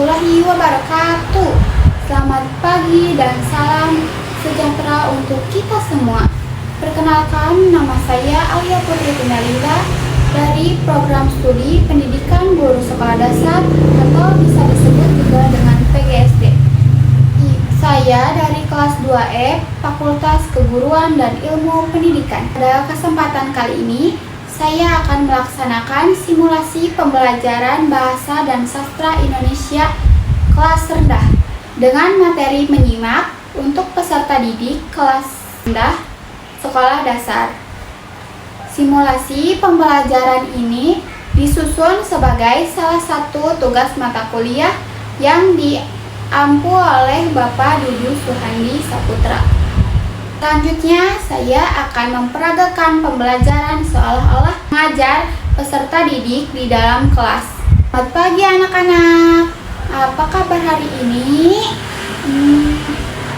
warahmatullahi wabarakatuh. Selamat pagi dan salam sejahtera untuk kita semua. Perkenalkan, nama saya Alia Putri Tinalinda dari program studi pendidikan guru sekolah dasar atau bisa disebut juga dengan PGSD. Saya dari kelas 2E Fakultas Keguruan dan Ilmu Pendidikan. Pada kesempatan kali ini saya akan melaksanakan simulasi pembelajaran Bahasa dan Sastra Indonesia kelas rendah dengan materi menyimak untuk peserta didik kelas rendah sekolah dasar. Simulasi pembelajaran ini disusun sebagai salah satu tugas mata kuliah yang diampu oleh Bapak Dudu Suhandi Saputra. Selanjutnya, saya akan memperagakan pembelajaran seolah-olah mengajar peserta didik di dalam kelas. Selamat pagi anak-anak. Apa kabar hari ini?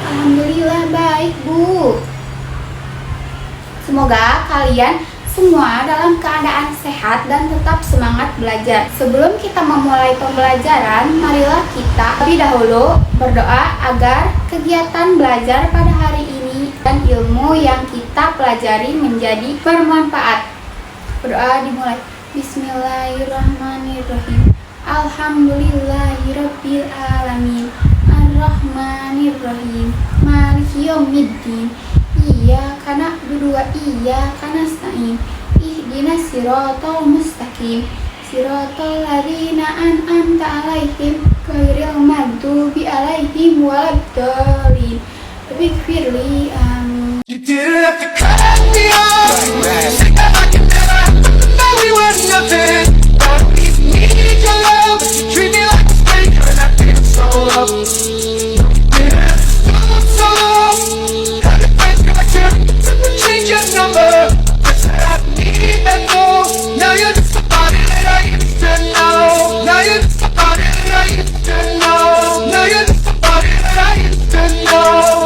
Alhamdulillah baik, Bu. Semoga kalian semua dalam keadaan sehat dan tetap semangat belajar. Sebelum kita memulai pembelajaran, marilah kita lebih dahulu berdoa agar kegiatan belajar pada hari ini dan ilmu yang kita pelajari menjadi bermanfaat. Berdoa dimulai. Bismillahirrahmanirrahim. Alhamdulillahirabbil alamin. Arrahmanirrahim. Maliki yaumiddin. Iyyaka na'budu wa iyyaka nasta'in. Ihdinas siratal mustaqim. Siratal ladzina an'amta 'alaihim ghairil maghdubi 'alaihim waladdallin. Ighfirli amin. You didn't have to cut me off. Said that I could never know we were nothing. Don't even need your love. You treat me like a stranger and I feel so low. So low. Had a friends collection. Change your number. Guess I need that though. Now you're just somebody that I used to know. Now you're just somebody that I used to know. Now you're just somebody that I used to know.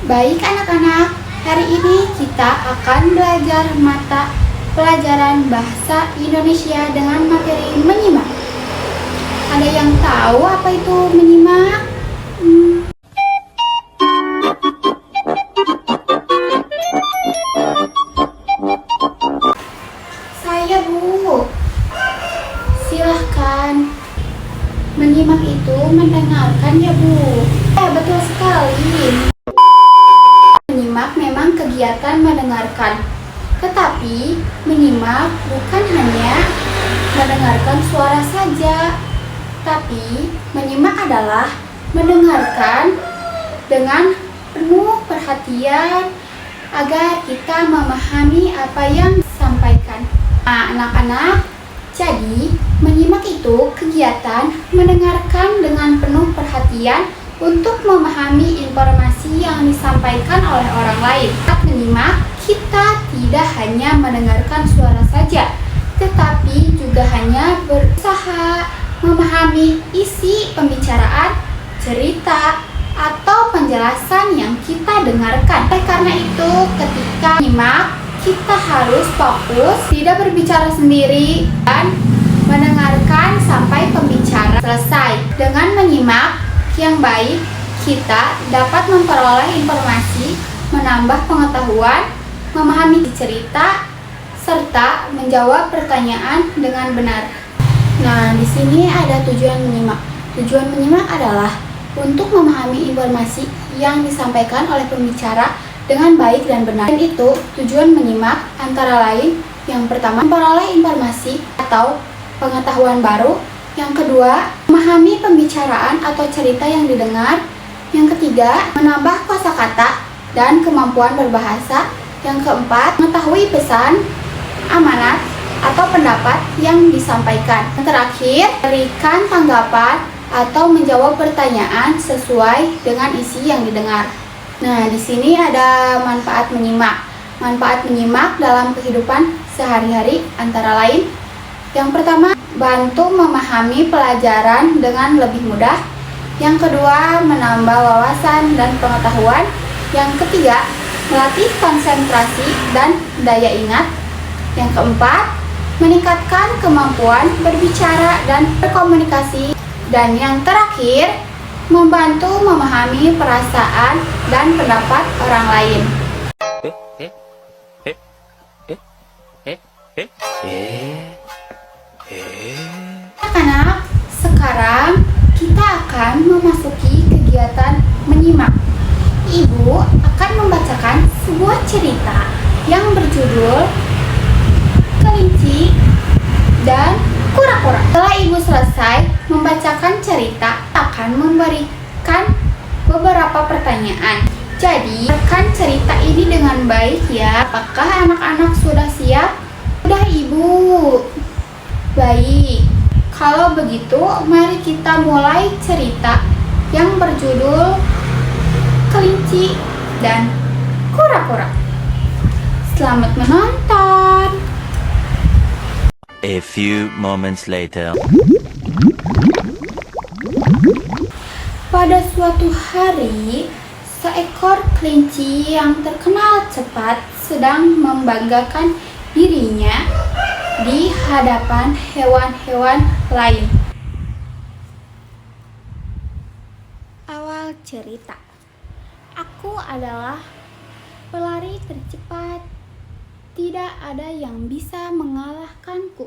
Baik anak-anak, hari ini kita akan belajar mata pelajaran Bahasa Indonesia dengan materi menyimak. Ada yang tahu apa itu menyimak? Saya, Bu. Silahkan. Menyimak itu mendengarkan ya, Bu. Betul sekali. Menyimak memang kegiatan mendengarkan. Tetapi menyimak bukan hanya mendengarkan suara saja, tapi menyimak adalah mendengarkan dengan penuh perhatian agar kita memahami apa yang disampaikan. Nah, anak-anak, jadi menyimak itu kegiatan mendengarkan dengan penuh perhatian untuk memahami informasi yang disampaikan oleh orang lain. Saat menyimak, kita tidak hanya mendengarkan suara saja, tetapi juga hanya berusaha memahami isi pembicaraan, cerita, atau penjelasan yang kita dengarkan. Oleh karena itu, ketika menyimak, kita harus fokus, tidak berbicara sendiri, dan mendengarkan sampai pembicara selesai. Dengan menyimak yang baik, kita dapat memperoleh informasi, menambah pengetahuan, memahami cerita, serta menjawab pertanyaan dengan benar. Nah, di sini ada tujuan menyimak. Tujuan menyimak adalah untuk memahami informasi yang disampaikan oleh pembicara dengan baik dan benar. Dan itu, tujuan menyimak antara lain, yang pertama, memperoleh informasi atau pengetahuan baru. Yang kedua, memahami pembicaraan atau cerita yang didengar. Yang ketiga, menambah kosakata dan kemampuan berbahasa. Yang keempat, mengetahui pesan, amanat, atau pendapat yang disampaikan. Yang terakhir, berikan tanggapan atau menjawab pertanyaan sesuai dengan isi yang didengar. Nah, di sini ada manfaat menyimak. Manfaat menyimak dalam kehidupan sehari-hari antara lain, yang pertama, bantu memahami pelajaran dengan lebih mudah. Yang kedua, menambah wawasan dan pengetahuan. Yang ketiga, melatih konsentrasi dan daya ingat. Yang keempat, meningkatkan kemampuan berbicara dan berkomunikasi, dan yang terakhir, membantu memahami perasaan dan pendapat orang lain. Anak-anak, sekarang kita akan memasuki kegiatan menyimak. Ibu akan membacakan sebuah cerita yang berjudul Kelinci dan Kura-kura. Setelah ibu selesai membacakan cerita, akan memberikan beberapa pertanyaan. Jadi, rekan cerita ini dengan baik ya. Apakah anak-anak sudah siap? Sudah, Ibu. Baik. Kalau begitu, mari kita mulai cerita yang berjudul Kelinci dan Kura-kura. Selamat menonton. A few moments later. Pada suatu hari, seekor kelinci yang terkenal cepat sedang membanggakan dirinya di hadapan hewan-hewan lain. Awal cerita. Aku adalah pelari tercepat. Tidak ada yang bisa mengalahkanku.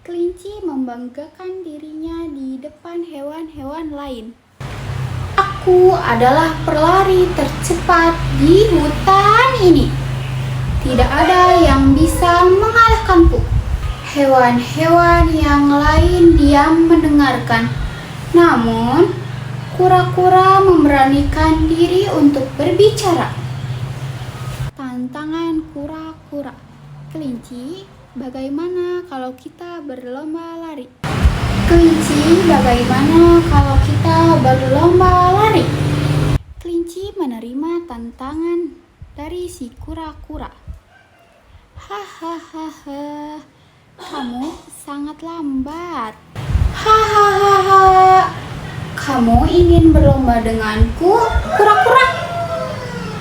Kelinci membanggakan dirinya di depan hewan-hewan lain. Aku adalah pelari tercepat di hutan ini. Tidak ada yang bisa mengalahkanku. Hewan-hewan yang lain diam mendengarkan. Namun, kura-kura memberanikan diri untuk berbicara. Tantangan kura-kura. Kelinci, bagaimana kalau kita berlomba lari? Kelinci, bagaimana kalau kita berlomba lari? Kelinci menerima tantangan dari si kura-kura. Hahaha, kamu sangat lambat. Hahaha, kamu ingin berlomba denganku, kura-kura?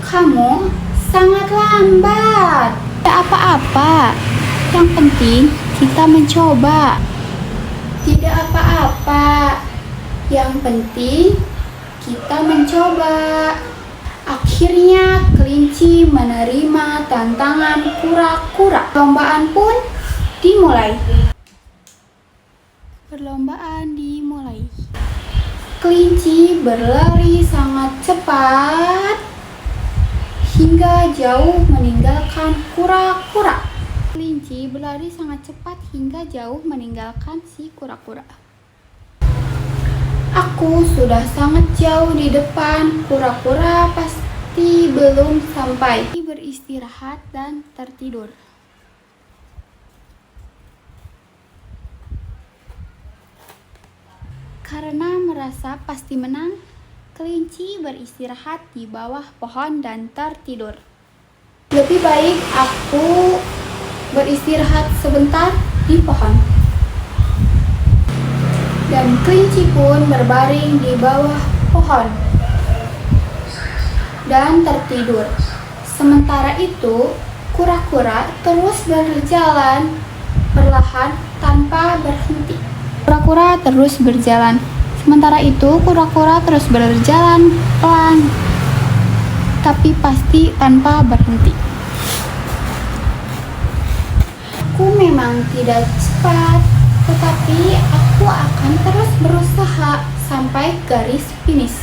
Kamu sangat lambat. Tidak apa-apa. Yang penting kita mencoba. Tidak apa-apa. Yang penting kita mencoba. Akhirnya kelinci menerima tantangan kura-kura. Perlombaan pun dimulai. Perlombaan dimulai. Kelinci berlari sangat cepat hingga jauh meninggalkan kura-kura. Kelinci berlari sangat cepat hingga jauh meninggalkan si kura-kura. Aku sudah sangat jauh di depan, kura-kura pasti belum sampai. Beristirahat dan tertidur. Karena merasa pasti menang, kelinci beristirahat di bawah pohon dan tertidur. Lebih baik aku beristirahat sebentar di pohon. Dan kelinci pun berbaring di bawah pohon dan tertidur. Sementara itu, kura-kura terus berjalan perlahan tanpa berhenti. Kura-kura terus berjalan. Sementara itu, kura-kura terus berjalan pelan, tapi pasti tanpa berhenti. Aku memang tidak cepat, tetapi aku akan terus berusaha sampai garis finish.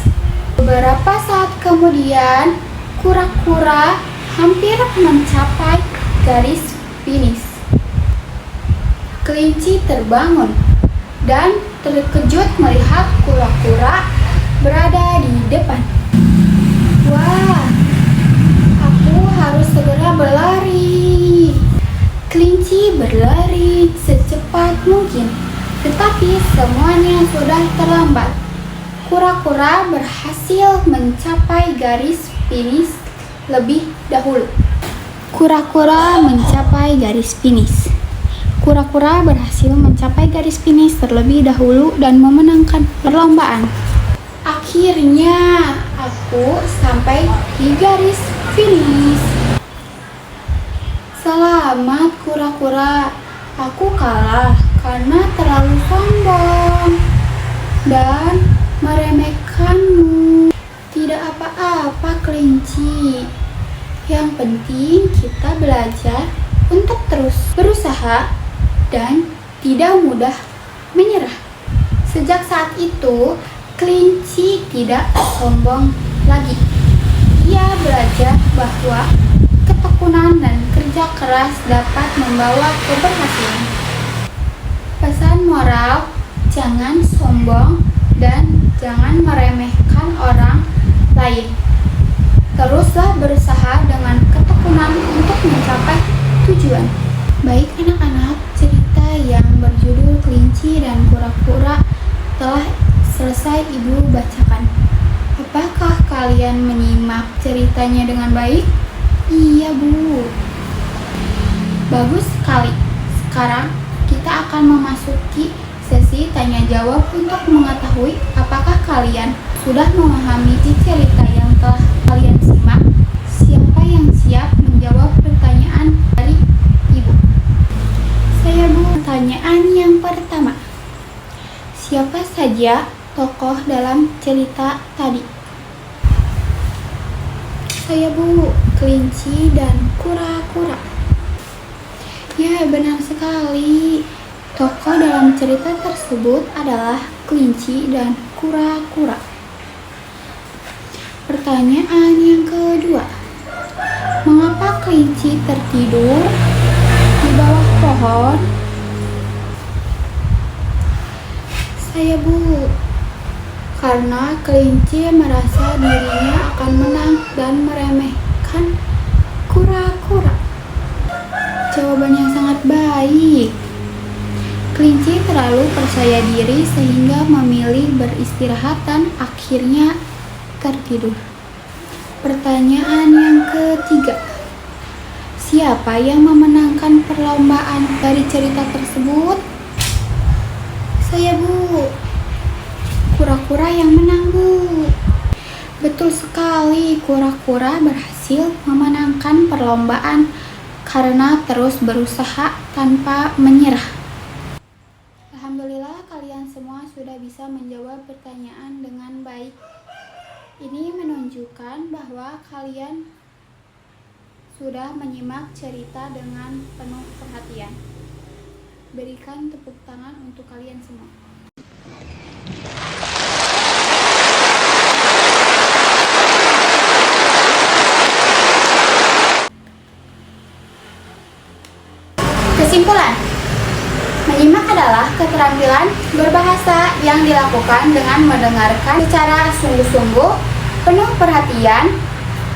Beberapa saat kemudian, kura-kura hampir mencapai garis finish. Kelinci terbangun dan terkejut melihat kura-kura berada di depan. Wah, aku harus segera berlari. Kelinci berlari secepat mungkin, tetapi semuanya sudah terlambat. Kura-kura berhasil mencapai garis finish lebih dahulu. Kura-kura mencapai garis finish. Kura-kura berhasil mencapai garis finish terlebih dahulu dan memenangkan perlombaan. Akhirnya, aku sampai di garis finish. Selamat kura-kura, Aku kalah karena terlalu sombong dan meremehkanmu. Tidak apa-apa, kelinci. Yang penting kita belajar untuk terus berusaha dan tidak mudah menyerah. Sejak saat itu, kelinci tidak sombong lagi. Ia belajar bahwa ketekunan dan kerja keras dapat membawa keberhasilan. Pesan moral, jangan sombong dan jangan meremehkan orang lain. Teruslah berusaha dengan ketekunan untuk mencapai tujuan. Baik anak-anak, cerita yang berjudul Kelinci dan Kura-kura telah selesai Ibu bacakan. Apakah kalian menyimak ceritanya dengan baik? Iya, Bu. Bagus sekali. Sekarang kita akan memasuki sesi tanya jawab untuk mengetahui apakah kalian sudah memahami cerita yang telah kalian simak. Siapa yang siap menjawab pertanyaan dari Ibu? Saya, Bu. Pertanyaan yang pertama. Siapa saja tokoh dalam cerita tadi? Saya, Bu. Kelinci dan kura-kura. Ya, benar sekali. Tokoh dalam cerita tersebut adalah kelinci dan kura-kura. Pertanyaan yang kedua. Mengapa kelinci tertidur di bawah pohon? Saya, Bu. Karena kelinci merasa dirinya akan menang dan meremehkan kura-kura. Jawaban yang sangat baik. Kelinci terlalu percaya diri sehingga memilih beristirahat dan akhirnya tertidur. Pertanyaan yang ketiga. Siapa yang memenangkan perlombaan dari cerita tersebut? Saya, Bu. Kura-kura yang menang, Bu. Betul sekali, kura-kura berhasil memenangkan perlombaan karena terus berusaha tanpa menyerah. Alhamdulillah, kalian semua sudah bisa menjawab pertanyaan dengan baik. Ini menunjukkan bahwa kalian sudah menyimak cerita dengan penuh perhatian. Berikan tepuk tangan untuk kalian semua. Kesimpulan, menyimak adalah keterampilan berbahasa yang dilakukan dengan mendengarkan secara sungguh-sungguh, penuh perhatian,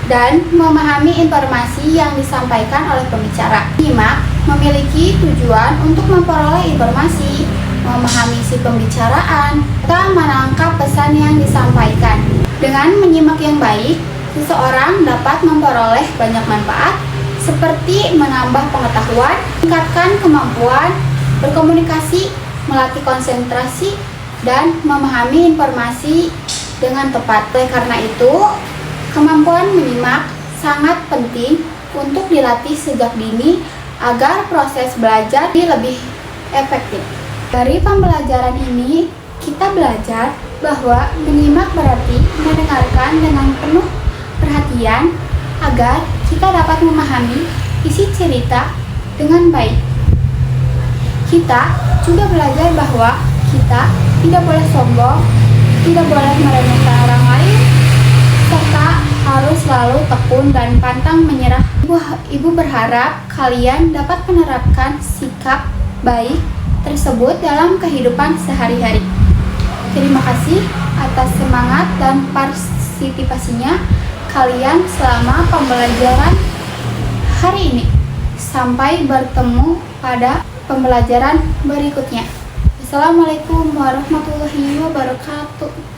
dan memahami informasi yang disampaikan oleh pembicara. Menyimak memiliki tujuan untuk memperoleh informasi, memahami isi pembicaraan, serta menangkap pesan yang disampaikan. Dengan menyimak yang baik, seseorang dapat memperoleh banyak manfaat, seperti menambah pengetahuan, meningkatkan kemampuan berkomunikasi, melatih konsentrasi, dan memahami informasi dengan tepat. Oleh karena itu, kemampuan menyimak sangat penting untuk dilatih sejak dini agar proses belajar lebih efektif. Dari pembelajaran ini, kita belajar bahwa menyimak berarti mendengarkan dengan penuh perhatian agar kita dapat memahami isi cerita dengan baik. Kita juga belajar bahwa kita tidak boleh sombong, tidak boleh meremehkan orang lain, serta harus selalu tekun dan pantang menyerah. Ibu berharap kalian dapat menerapkan sikap baik tersebut dalam kehidupan sehari-hari. Terima kasih atas semangat dan partisipasinya kalian selama pembelajaran hari ini. Sampai bertemu pada pembelajaran berikutnya. Assalamualaikum warahmatullahi wabarakatuh.